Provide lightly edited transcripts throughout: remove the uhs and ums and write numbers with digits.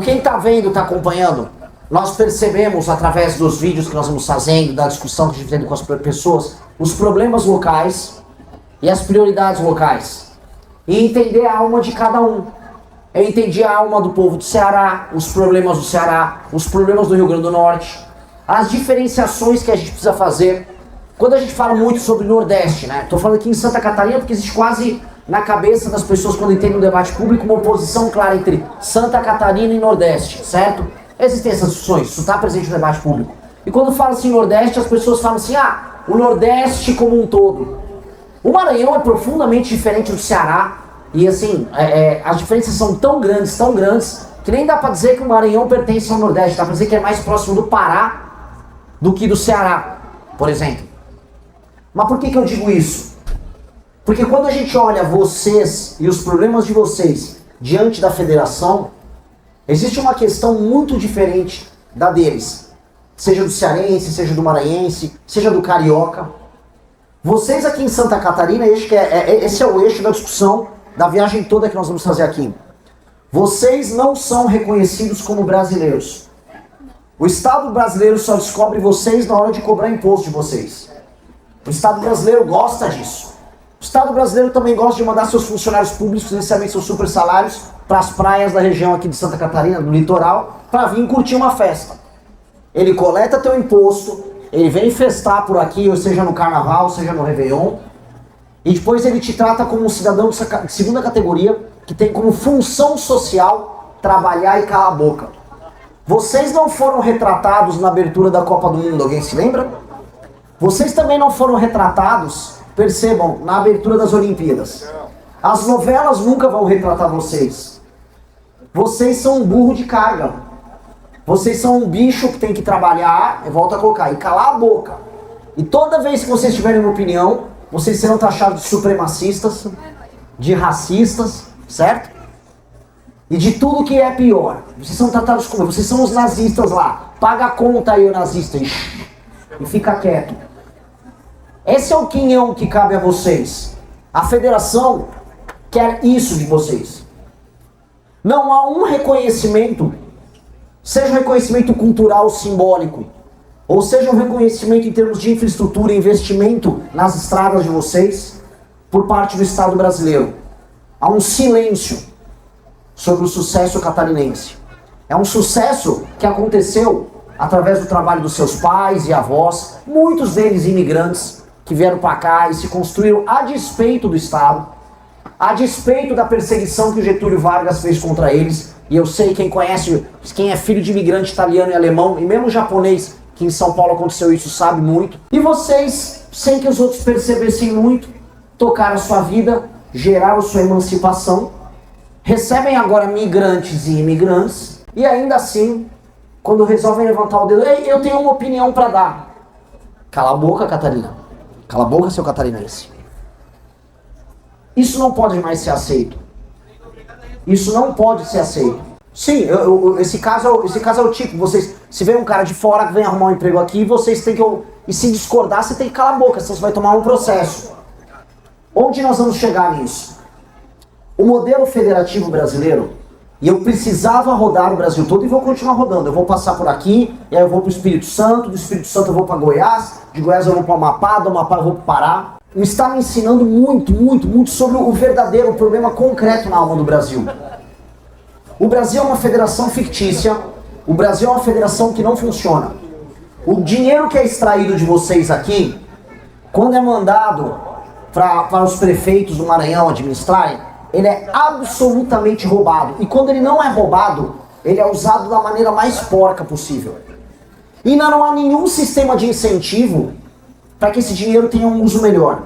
Quem está vendo, está acompanhando, nós percebemos através dos vídeos que nós vamos fazendo, da discussão que a gente tem com as pessoas, os problemas locais e as prioridades locais. E entender a alma de cada um. Eu entendi a alma do povo do Ceará, os problemas do Ceará, os problemas do Rio Grande do Norte, as diferenciações que a gente precisa fazer. Quando a gente fala muito sobre o Nordeste, né? Estou falando aqui em Santa Catarina porque existe quase na cabeça das pessoas quando entendem no debate público uma oposição clara entre Santa Catarina e Nordeste, certo? Existem essas discussões, isso está presente no debate público. E quando fala assim Nordeste, as pessoas falam assim, o Nordeste como um todo. O Maranhão é profundamente diferente do Ceará e assim, as diferenças são tão grandes, que nem dá para dizer que o Maranhão pertence ao Nordeste, dá para dizer que é mais próximo do Pará do que do Ceará, por exemplo. Mas por que eu digo isso? Porque quando a gente olha vocês e os problemas de vocês diante da federação, existe uma questão muito diferente da deles. Seja do cearense, seja do maranhense, seja do carioca. Vocês aqui em Santa Catarina, esse é o eixo da discussão da viagem toda que nós vamos fazer aqui. Vocês não são reconhecidos como brasileiros. O Estado brasileiro só descobre vocês na hora de cobrar imposto de vocês. O Estado brasileiro gosta disso. O Estado brasileiro também gosta de mandar seus funcionários públicos, inicialmente seus super salários, para as praias da região aqui de Santa Catarina, do litoral, para vir curtir uma festa. Ele coleta teu imposto, ele vem festar por aqui, ou seja no carnaval, seja no Réveillon, e depois ele te trata como um cidadão de segunda categoria, que tem como função social trabalhar e calar a boca. Vocês não foram retratados na abertura da Copa do Mundo, alguém se lembra? Vocês também não foram retratados, percebam, na abertura das Olimpíadas. As novelas nunca vão retratar vocês. Vocês são um burro de carga. Vocês são um bicho que tem que trabalhar, eu volto a colocar, e calar a boca. E toda vez que vocês tiverem uma opinião, vocês serão taxados de supremacistas, de racistas, certo? E de tudo que é pior. Vocês são tratados como? Vocês são os nazistas lá. Paga a conta aí, o nazista. E fica quieto. Esse é o quinhão que cabe a vocês. A federação quer isso de vocês. Não há um reconhecimento, seja um reconhecimento cultural simbólico, ou seja um reconhecimento em termos de infraestrutura e investimento nas estradas de vocês, por parte do Estado brasileiro. Há um silêncio sobre o sucesso catarinense. É um sucesso que aconteceu através do trabalho dos seus pais e avós, muitos deles imigrantes, que vieram para cá e se construíram a despeito do Estado, a despeito da perseguição que o Getúlio Vargas fez contra eles. E eu sei, quem conhece, quem é filho de imigrante italiano e alemão, e mesmo japonês, que em São Paulo aconteceu isso, sabe muito. E vocês, sem que os outros percebessem muito, tocaram a sua vida, geraram sua emancipação, recebem agora migrantes e imigrantes, e ainda assim, quando resolvem levantar o dedo, ei, eu tenho uma opinião para dar. Cala a boca, Catarina. Cala a boca, seu catarinense. Isso não pode mais ser aceito. Isso não pode ser aceito. Sim, esse caso é o tipo, vocês, se vem um cara de fora que vem arrumar um emprego aqui, vocês têm que, e se discordar, você tem que calar a boca, senão você vai tomar um processo. Onde nós vamos chegar nisso? O modelo federativo brasileiro, e eu precisava rodar o Brasil todo e vou continuar rodando. Eu vou passar por aqui, e aí eu vou para o Espírito Santo, do Espírito Santo eu vou para Goiás, de Goiás eu vou para o Amapá, do Amapá eu vou para o Pará. Está me ensinando muito sobre o verdadeiro problema concreto na alma do Brasil. O Brasil é uma federação fictícia, o Brasil é uma federação que não funciona. O dinheiro que é extraído de vocês aqui, quando é mandado para os prefeitos do Maranhão administrarem, ele é absolutamente roubado. E quando ele não é roubado, ele é usado da maneira mais porca possível. E não há nenhum sistema de incentivo para que esse dinheiro tenha um uso melhor.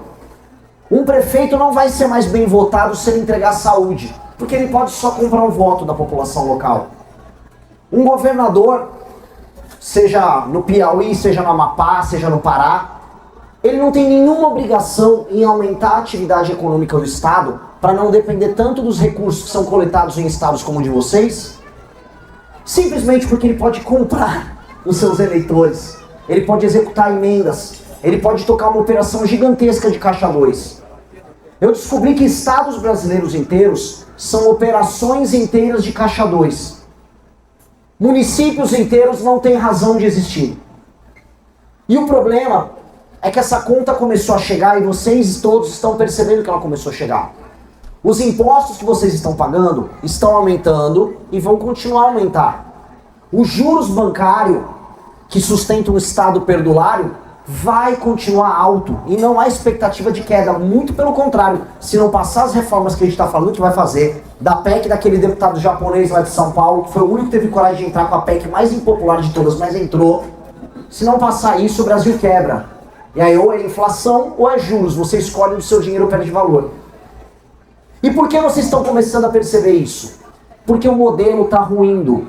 Um prefeito não vai ser mais bem votado se ele entregar saúde, porque ele pode só comprar o voto da população local. Um governador, seja no Piauí, seja no Amapá, seja no Pará, ele não tem nenhuma obrigação em aumentar a atividade econômica do Estado para não depender tanto dos recursos que são coletados em estados como o de vocês, simplesmente porque ele pode comprar os seus eleitores, ele pode executar emendas, ele pode tocar uma operação gigantesca de caixa 2. Eu descobri que estados brasileiros inteiros são operações inteiras de caixa 2. Municípios inteiros não têm razão de existir. E o problema é que essa conta começou a chegar e vocês todos estão percebendo que ela começou a chegar. Os impostos que vocês estão pagando estão aumentando e vão continuar a aumentar. Os juros bancários que sustentam o Estado perdulário vai continuar alto e não há expectativa de queda, muito pelo contrário, se não passar as reformas que a gente está falando que vai fazer, da PEC daquele deputado japonês lá de São Paulo, que foi o único que teve coragem de entrar com a PEC mais impopular de todas, mas entrou. Se não passar isso, o Brasil quebra. E aí ou é inflação ou é juros, você escolhe onde o seu dinheiro perde valor. E por que vocês estão começando a perceber isso? Porque o modelo está ruindo.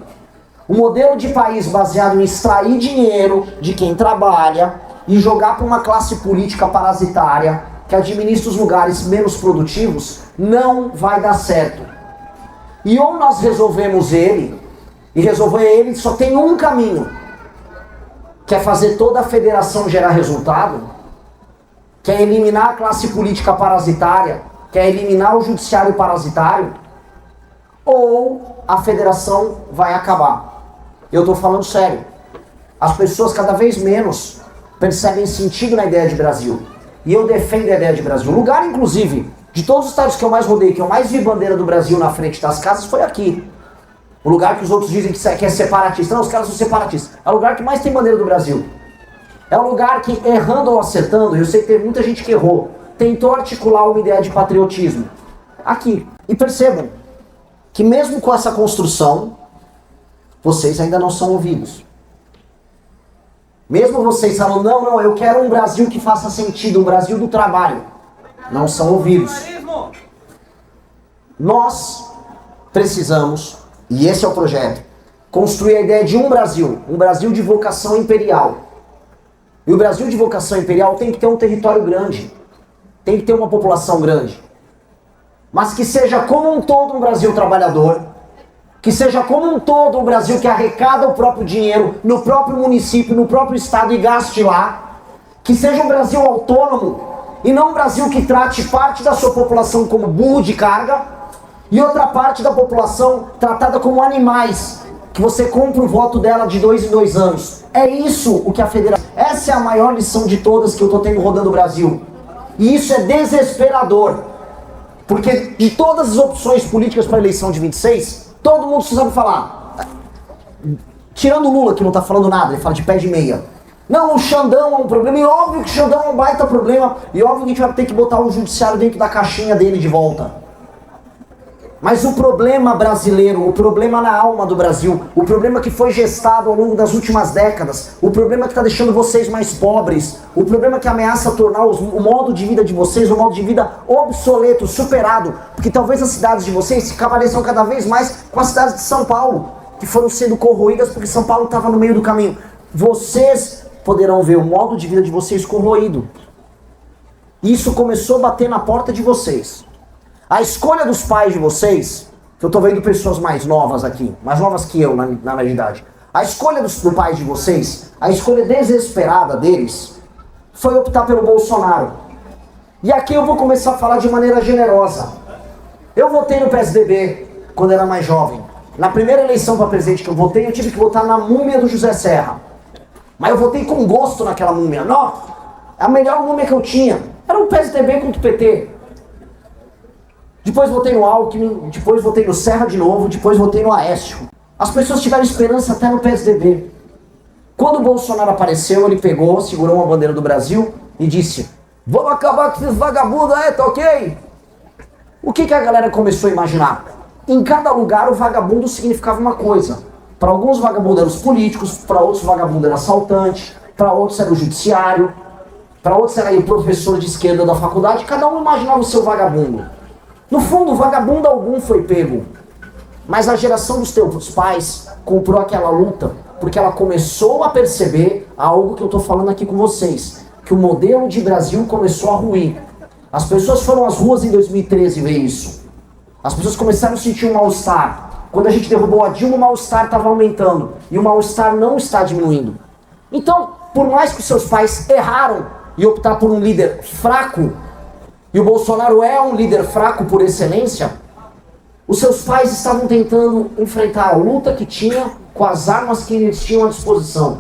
O modelo de país baseado em extrair dinheiro de quem trabalha e jogar para uma classe política parasitária que administra os lugares menos produtivos não vai dar certo. E ou nós resolvemos ele, e resolver ele só tem um caminho, que é fazer toda a federação gerar resultado, que é eliminar a classe política parasitária, que é eliminar o judiciário parasitário, ou a federação vai acabar. Eu estou falando sério. As pessoas cada vez menos percebem sentido na ideia de Brasil. E eu defendo a ideia de Brasil. O lugar, inclusive, de todos os estados que eu mais rodei, que eu mais vi bandeira do Brasil na frente das casas, foi aqui. O lugar que os outros dizem que é separatista. Não, os caras são separatistas. É o lugar que mais tem bandeira do Brasil. É o lugar que, errando ou acertando, eu sei que tem muita gente que errou, tentou articular uma ideia de patriotismo. Aqui. E percebam que mesmo com essa construção, vocês ainda não são ouvidos. Mesmo vocês falando, não, eu quero um Brasil que faça sentido, um Brasil do trabalho. Não são ouvidos. Nós precisamos, e esse é o projeto, construir a ideia de um Brasil de vocação imperial. E o Brasil de vocação imperial tem que ter um território grande, tem que ter uma população grande. Mas que seja como um todo um Brasil trabalhador, que seja como um todo um Brasil que arrecada o próprio dinheiro no próprio município, no próprio estado e gaste lá, que seja um Brasil autônomo e não um Brasil que trate parte da sua população como burro de carga e outra parte da população tratada como animais, que você compra o voto dela de 2 em 2 anos. É isso o que a federação... Essa é a maior lição de todas que eu estou tendo rodando o Brasil. E isso é desesperador. Porque de todas as opções políticas para a eleição de 26, todo mundo sabe falar. Tirando o Lula, que não está falando nada, ele fala de pé de meia. Não, o Xandão é um problema, e óbvio que o Xandão é um baita problema, e óbvio que a gente vai ter que botar o judiciário dentro da caixinha dele de volta. Mas o problema brasileiro, o problema na alma do Brasil, o problema que foi gestado ao longo das últimas décadas, o problema que está deixando vocês mais pobres, o problema que ameaça tornar o modo de vida de vocês um modo de vida obsoleto, superado, porque talvez as cidades de vocês se pareçam cada vez mais com as cidades de São Paulo, que foram sendo corroídas porque São Paulo estava no meio do caminho. Vocês poderão ver o modo de vida de vocês corroído. Isso começou a bater na porta de vocês. A escolha dos pais de vocês, que eu tô vendo pessoas mais novas aqui, mais novas que eu na minha idade. A escolha dos pais de vocês, a escolha desesperada deles, foi optar pelo Bolsonaro. E aqui eu vou começar a falar de maneira generosa. Eu votei no PSDB quando era mais jovem. Na primeira eleição para presidente que eu votei, eu tive que votar na múmia do José Serra. Mas eu votei com gosto naquela múmia. Não, a melhor múmia que eu tinha era o PSDB contra o PT. Depois votei no Alckmin, depois votei no Serra de novo, depois votei no Aécio. As pessoas tiveram esperança até no PSDB. Quando o Bolsonaro apareceu, ele pegou, segurou uma bandeira do Brasil e disse: vamos acabar com esses vagabundos aí, tá ok? O que a galera começou a imaginar? Em cada lugar o vagabundo significava uma coisa. Para alguns vagabundos eram os políticos, para outros vagabundo era assaltante, para outros era o judiciário, para outros era o professor de esquerda da faculdade, cada um imaginava o seu vagabundo. No fundo, vagabundo algum foi pego. Mas a geração dos teus pais comprou aquela luta porque ela começou a perceber algo que eu estou falando aqui com vocês. Que o modelo de Brasil começou a ruir. As pessoas foram às ruas em 2013 ver isso. As pessoas começaram a sentir um mal-estar. Quando a gente derrubou a Dilma, o mal-estar estava aumentando. E o mal-estar não está diminuindo. Então, por mais que os seus pais erraram e optaram por um líder fraco, e o Bolsonaro é um líder fraco por excelência, os seus pais estavam tentando enfrentar a luta que tinha com as armas que eles tinham à disposição.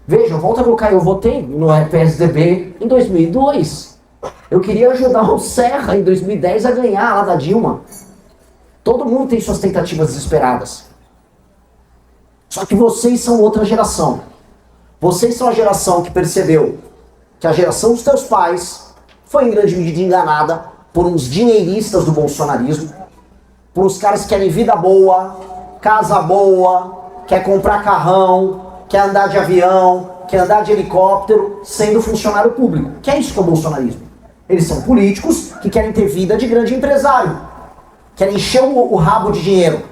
Veja, volta a colocar, eu votei no PSDB em 2002. Eu queria ajudar o Serra em 2010 a ganhar lá da Dilma. Todo mundo tem suas tentativas desesperadas. Só que vocês são outra geração. Vocês são a geração que percebeu que a geração dos teus pais foi em grande medida enganada por uns dinheiristas do bolsonarismo, por uns caras que querem vida boa, casa boa, quer comprar carrão, quer andar de avião, quer andar de helicóptero, sendo funcionário público. Que é isso que é o bolsonarismo. Eles são políticos que querem ter vida de grande empresário, querem encher o rabo de dinheiro,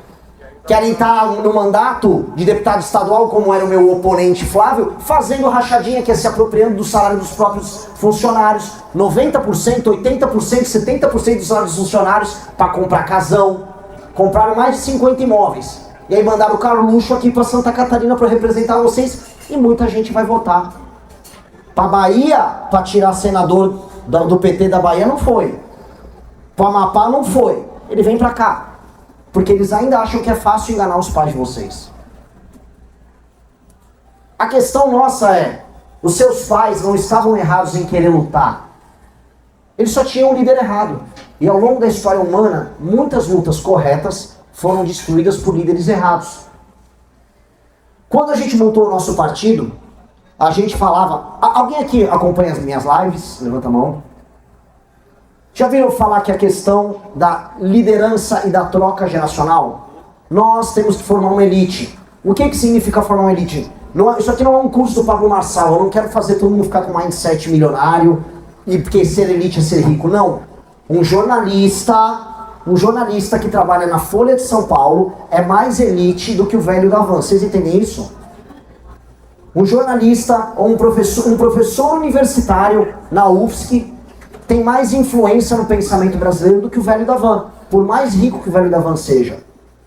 querem estar no mandato de deputado estadual, como era o meu oponente Flávio, fazendo rachadinha, que é se apropriando do salário dos próprios funcionários, 90%, 80%, 70% dos salários dos funcionários para comprar casão. Compraram mais de 50 imóveis. E aí mandaram o Carluxo aqui para Santa Catarina para representar vocês, e muita gente vai votar. Para Bahia, para tirar senador do PT da Bahia, não foi. Para Amapá, não foi. Ele vem para cá. Porque eles ainda acham que é fácil enganar os pais de vocês. A questão nossa é, os seus pais não estavam errados em querer lutar. Eles só tinham um líder errado. E ao longo da história humana, muitas lutas corretas foram destruídas por líderes errados. Quando a gente montou o nosso partido, a gente falava... Alguém aqui acompanha as minhas lives? Levanta a mão. Já viram falar que a questão da liderança e da troca geracional? Nós temos que formar uma elite. O que significa formar uma elite? Isso aqui não é um curso do Pablo Marçal. Eu não quero fazer todo mundo ficar com mindset milionário e porque ser elite é ser rico. Não. Um jornalista que trabalha na Folha de São Paulo é mais elite do que o velho da van. Vocês entendem isso? Um jornalista ou um professor universitário na UFSC tem mais influência no pensamento brasileiro do que o velho da van, por mais rico que o velho da van seja.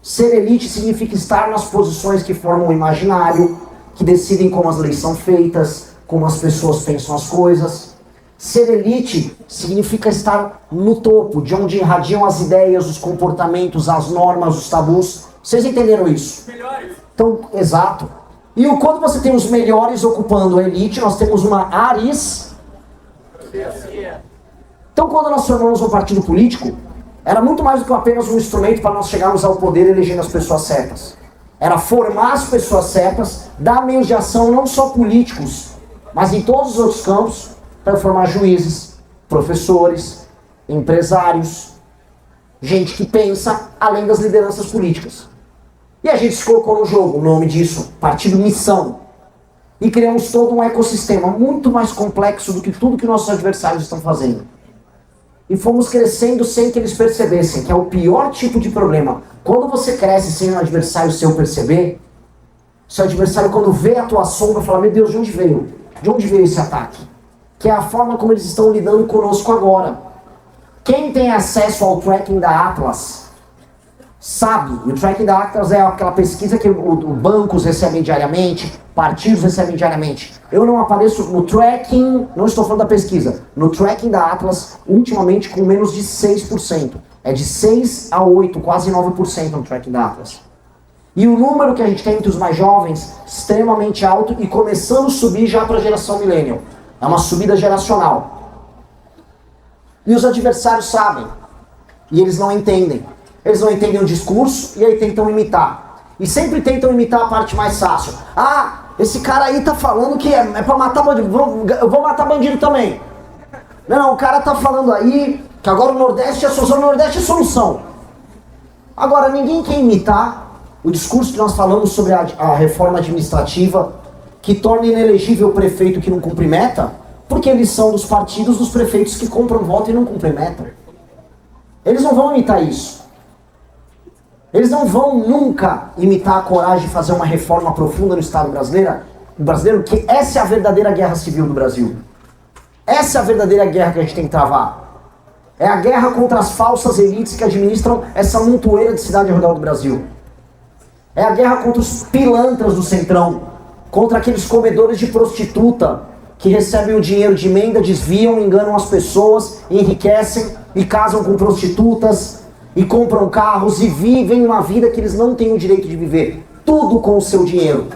Ser elite significa estar nas posições que formam o imaginário, que decidem como as leis são feitas, como as pessoas pensam as coisas. Ser elite significa estar no topo, de onde irradiam as ideias, os comportamentos, as normas, os tabus. Vocês entenderam isso? Melhores. Então, exato. E quando você tem os melhores ocupando a elite, nós temos uma aristocracia. Então, quando nós formamos um partido político, era muito mais do que apenas um instrumento para nós chegarmos ao poder elegendo as pessoas certas. Era formar as pessoas certas, dar meios de ação não só políticos, mas em todos os outros campos, para formar juízes, professores, empresários, gente que pensa além das lideranças políticas. E a gente se colocou no jogo, o nome disso, Partido Missão. E criamos todo um ecossistema muito mais complexo do que tudo que nossos adversários estão fazendo. E fomos crescendo sem que eles percebessem, que é o pior tipo de problema. Quando você cresce sem um adversário seu perceber, seu adversário quando vê a tua sombra fala, meu Deus, de onde veio? De onde veio esse ataque? Que é a forma como eles estão lidando conosco agora. Quem tem acesso ao tracking da Atlas sabe, e o tracking da Atlas é aquela pesquisa que bancos recebem diariamente, partidos recebem diariamente. Eu não apareço no tracking, não estou falando da pesquisa, no tracking da Atlas, ultimamente com menos de 6%. É de 6 a 8, quase 9% no tracking da Atlas. E o número que a gente tem entre os mais jovens, extremamente alto e começando a subir já para a geração millennial. É uma subida geracional. E os adversários sabem, e eles não entendem. Eles não entendem o discurso e aí tentam imitar. E sempre tentam imitar a parte mais fácil. Ah, esse cara aí tá falando que é pra matar bandido. Eu vou matar bandido também. Não, o cara tá falando aí que agora o Nordeste é solução. O Nordeste é solução. Agora, ninguém quer imitar o discurso que nós falamos sobre a reforma administrativa que torna inelegível o prefeito que não cumpre meta, porque eles são dos partidos dos prefeitos que compram voto e não cumprem meta. Eles não vão imitar isso. Eles não vão nunca imitar a coragem de fazer uma reforma profunda no Estado brasileiro, que essa é a verdadeira guerra civil do Brasil. Essa é a verdadeira guerra que a gente tem que travar. É a guerra contra as falsas elites que administram essa montoeira de cidade ao redor do Brasil. É a guerra contra os pilantras do Centrão, contra aqueles comedores de prostituta que recebem o dinheiro de emenda, desviam, enganam as pessoas, enriquecem e casam com prostitutas, e compram carros e vivem uma vida que eles não têm o direito de viver. tudo com o seu dinheiro.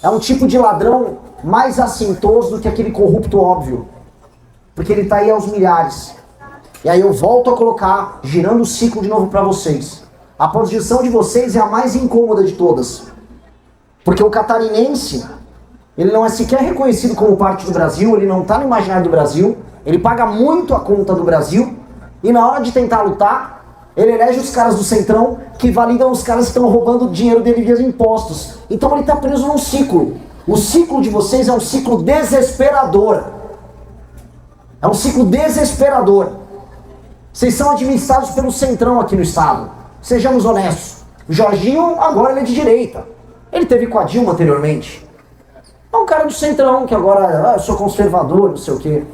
É um tipo de ladrão mais assintoso do que aquele corrupto óbvio. Porque ele está aí aos milhares. E aí eu volto a colocar, girando o ciclo de novo para vocês. A posição de vocês é a mais incômoda de todas. Porque o catarinense, ele não é sequer reconhecido como parte do Brasil, ele não está no imaginário do Brasil, ele paga muito a conta do Brasil, e na hora de tentar lutar, ele elege os caras do Centrão que validam os caras que estão roubando o dinheiro dele via impostos. Então ele está preso num ciclo. O ciclo de vocês é um ciclo desesperador. É um ciclo desesperador. Vocês são administrados pelo Centrão aqui no estado. Sejamos honestos. O Jorginho, agora ele é de direita. Ele teve com a Dilma anteriormente. É um cara do Centrão, que agora, eu sou conservador, não sei o quê.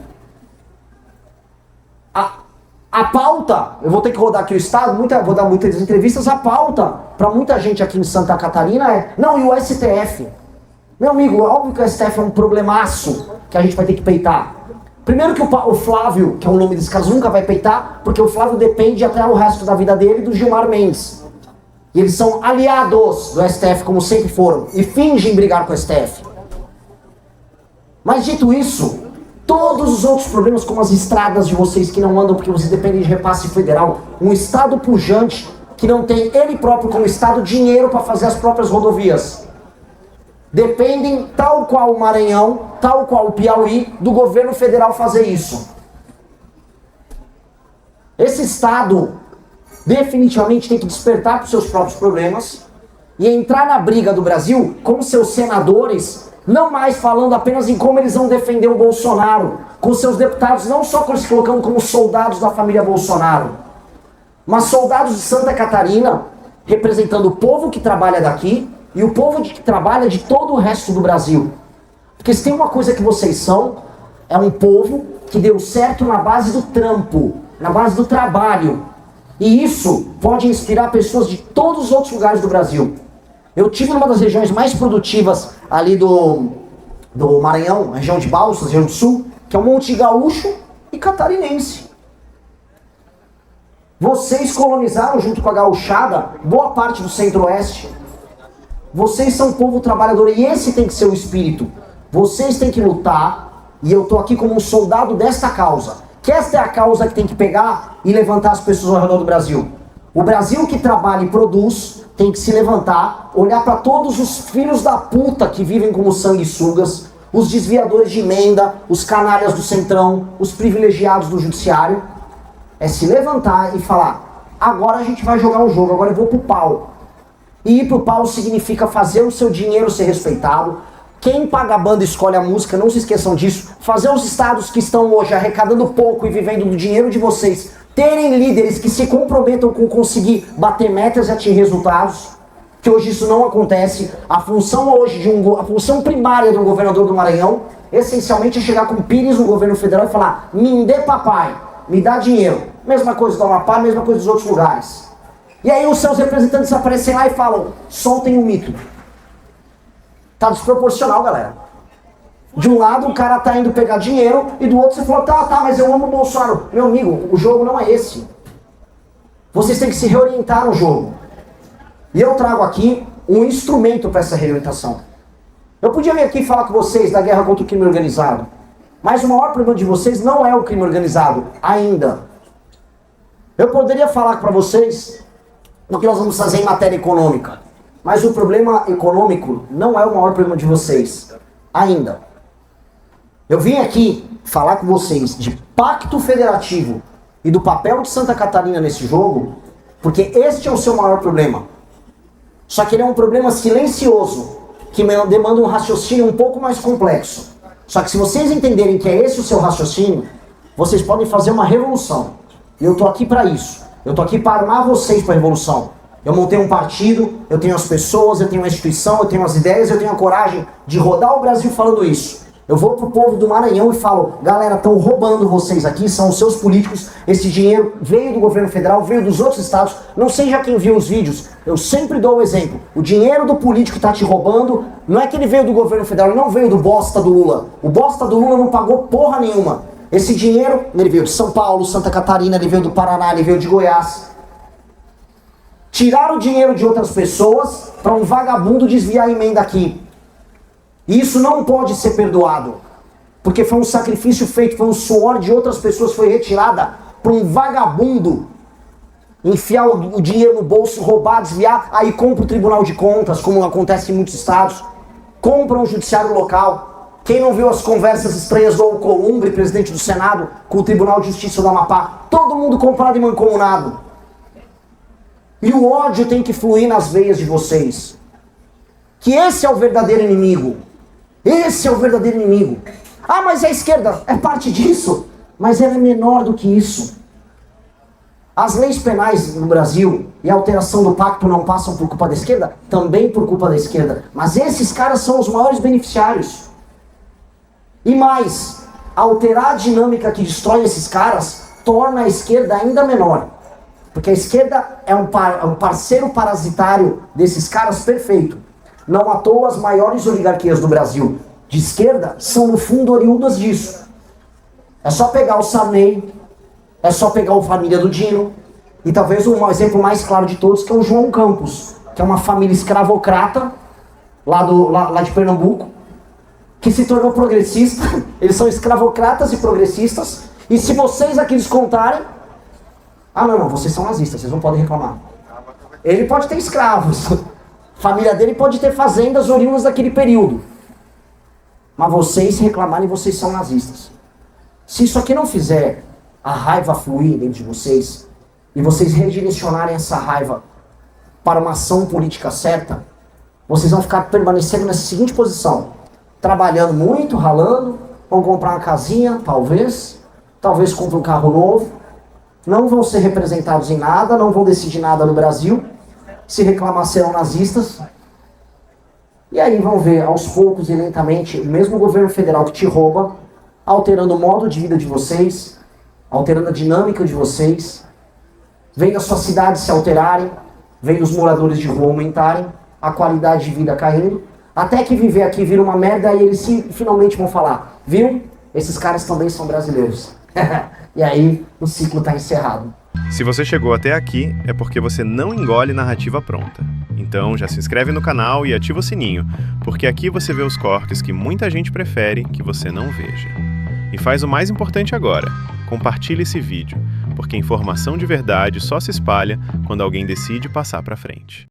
A pauta, eu vou ter que rodar aqui o estado, vou dar muitas entrevistas, a pauta para muita gente aqui em Santa Catarina é, não, e o STF? Meu amigo, óbvio que o STF é um problemaço que a gente vai ter que peitar. Primeiro que o Flávio, que é o nome desse caso, nunca vai peitar, porque o Flávio depende até o resto da vida dele do Gilmar Mendes. E eles são aliados do STF, como sempre foram, e fingem brigar com o STF. Mas dito isso, todos os outros problemas, como as estradas de vocês que não andam porque vocês dependem de repasse federal, um estado pujante que não tem ele próprio como estado dinheiro para fazer as próprias rodovias, dependem, tal qual o Maranhão, tal qual o Piauí, do governo federal fazer isso. Esse estado definitivamente tem que despertar para os seus próprios problemas e entrar na briga do Brasil com seus senadores, não mais falando apenas em como eles vão defender o Bolsonaro, com seus deputados não só se colocando como soldados da família Bolsonaro, mas soldados de Santa Catarina, representando o povo que trabalha daqui e o povo que trabalha de todo o resto do Brasil. Porque se tem uma coisa que vocês são, é um povo que deu certo na base do trampo, na base do trabalho. E isso pode inspirar pessoas de todos os outros lugares do Brasil. Eu tive numa das regiões mais produtivas ali do Maranhão, região de Balsas, região do Sul, que é o Monte Gaúcho e catarinense. Vocês colonizaram junto com a gauchada boa parte do Centro-Oeste. Vocês são um povo trabalhador e esse tem que ser o espírito. Vocês têm que lutar e eu tô aqui como um soldado desta causa. Que esta é a causa que tem que pegar e levantar as pessoas ao redor do Brasil. O Brasil que trabalha e produz tem que se levantar, olhar para todos os filhos da puta que vivem como sanguessugas, os desviadores de emenda, os canalhas do Centrão, os privilegiados do judiciário. É se levantar e falar, agora a gente vai jogar um jogo, agora eu vou pro pau. E ir pro pau significa fazer o seu dinheiro ser respeitado. Quem paga a banda escolhe a música, não se esqueçam disso. Fazer os estados que estão hoje arrecadando pouco e vivendo do dinheiro de vocês terem líderes que se comprometam com conseguir bater metas e atingir resultados, que hoje isso não acontece. A função hoje a função primária de um governador do Maranhão, essencialmente é chegar com Pires no governo federal e falar, me dê papai, me dá dinheiro. Mesma coisa do Amapá, mesma coisa dos outros lugares. E aí os seus representantes aparecem lá e falam, soltem o mito. Tá desproporcional, galera. De um lado o cara tá indo pegar dinheiro e do outro você falou, tá, mas eu amo o Bolsonaro. Meu amigo, o jogo não é esse. Vocês têm que se reorientar no jogo. E eu trago aqui um instrumento para essa reorientação. Eu podia vir aqui falar com vocês da guerra contra o crime organizado, mas o maior problema de vocês não é o crime organizado, ainda. Eu poderia falar para vocês do que nós vamos fazer em matéria econômica, mas o problema econômico não é o maior problema de vocês, ainda. Eu vim aqui falar com vocês de pacto federativo e do papel de Santa Catarina nesse jogo, porque este é o seu maior problema. Só que ele é um problema silencioso, que demanda um raciocínio um pouco mais complexo. Só que se vocês entenderem que é esse o seu raciocínio, vocês podem fazer uma revolução. E eu tô aqui para isso. Eu tô aqui para armar vocês para a revolução. Eu montei um partido, eu tenho as pessoas, eu tenho a instituição, eu tenho as ideias, eu tenho a coragem de rodar o Brasil falando isso. Eu vou pro povo do Maranhão e falo, galera, estão roubando vocês aqui, são os seus políticos, esse dinheiro veio do governo federal, veio dos outros estados, não seja quem viu os vídeos, eu sempre dou o exemplo, o dinheiro do político tá te roubando, não é que ele veio do governo federal, ele não veio do bosta do Lula, o bosta do Lula não pagou porra nenhuma, esse dinheiro, ele veio de São Paulo, Santa Catarina, ele veio do Paraná, ele veio de Goiás. Tirar o dinheiro de outras pessoas para um vagabundo desviar a emenda aqui. E isso não pode ser perdoado. Porque foi um sacrifício feito, foi um suor de outras pessoas, foi retirada para um vagabundo enfiar o dinheiro no bolso, roubar, desviar, aí compra o Tribunal de Contas, como acontece em muitos estados, compra um judiciário local. Quem não viu as conversas estranhas do Alcolumbre, presidente do Senado, com o Tribunal de Justiça do Amapá? Todo mundo comprado e mancomunado. E o ódio tem que fluir nas veias de vocês. Que esse é o verdadeiro inimigo. Esse é o verdadeiro inimigo. Ah, mas a esquerda é parte disso. Mas ela é menor do que isso. As leis penais no Brasil e a alteração do pacto não passam por culpa da esquerda? Também por culpa da esquerda. Mas esses caras são os maiores beneficiários. E mais, alterar a dinâmica que destrói esses caras torna a esquerda ainda menor. Porque a esquerda é um parceiro parasitário desses caras perfeito. Não à toa as maiores oligarquias do Brasil de esquerda são no fundo oriundas disso. É só pegar o Sarney, é só pegar o família do Dino, e talvez um exemplo mais claro de todos, que é o João Campos, que é uma família escravocrata, lá de Pernambuco, que se tornou progressista. Eles são escravocratas e progressistas, e se vocês aqui descontarem, não, vocês são nazistas, vocês não podem reclamar. Ele pode ter escravos, a família dele pode ter fazendas oriundas daquele período, mas vocês reclamarem, vocês são nazistas. Se isso aqui não fizer a raiva fluir dentro de vocês, e vocês redirecionarem essa raiva para uma ação política certa, vocês vão ficar permanecendo nessa seguinte posição: trabalhando muito, ralando, vão comprar uma casinha, talvez comprem um carro novo, não vão ser representados em nada, não vão decidir nada no Brasil, se reclamar serão nazistas, e aí vão ver aos poucos e lentamente o mesmo governo federal que te rouba, alterando o modo de vida de vocês, alterando a dinâmica de vocês, vendo as suas cidades se alterarem, vendo os moradores de rua aumentarem, a qualidade de vida caindo, até que viver aqui vira uma merda e eles finalmente vão falar: viu? Esses caras também são brasileiros. E aí o ciclo está encerrado. Se você chegou até aqui, é porque você não engole narrativa pronta. Então já se inscreve no canal e ativa o sininho, porque aqui você vê os cortes que muita gente prefere que você não veja. E faz o mais importante agora: compartilhe esse vídeo, porque informação de verdade só se espalha quando alguém decide passar para frente.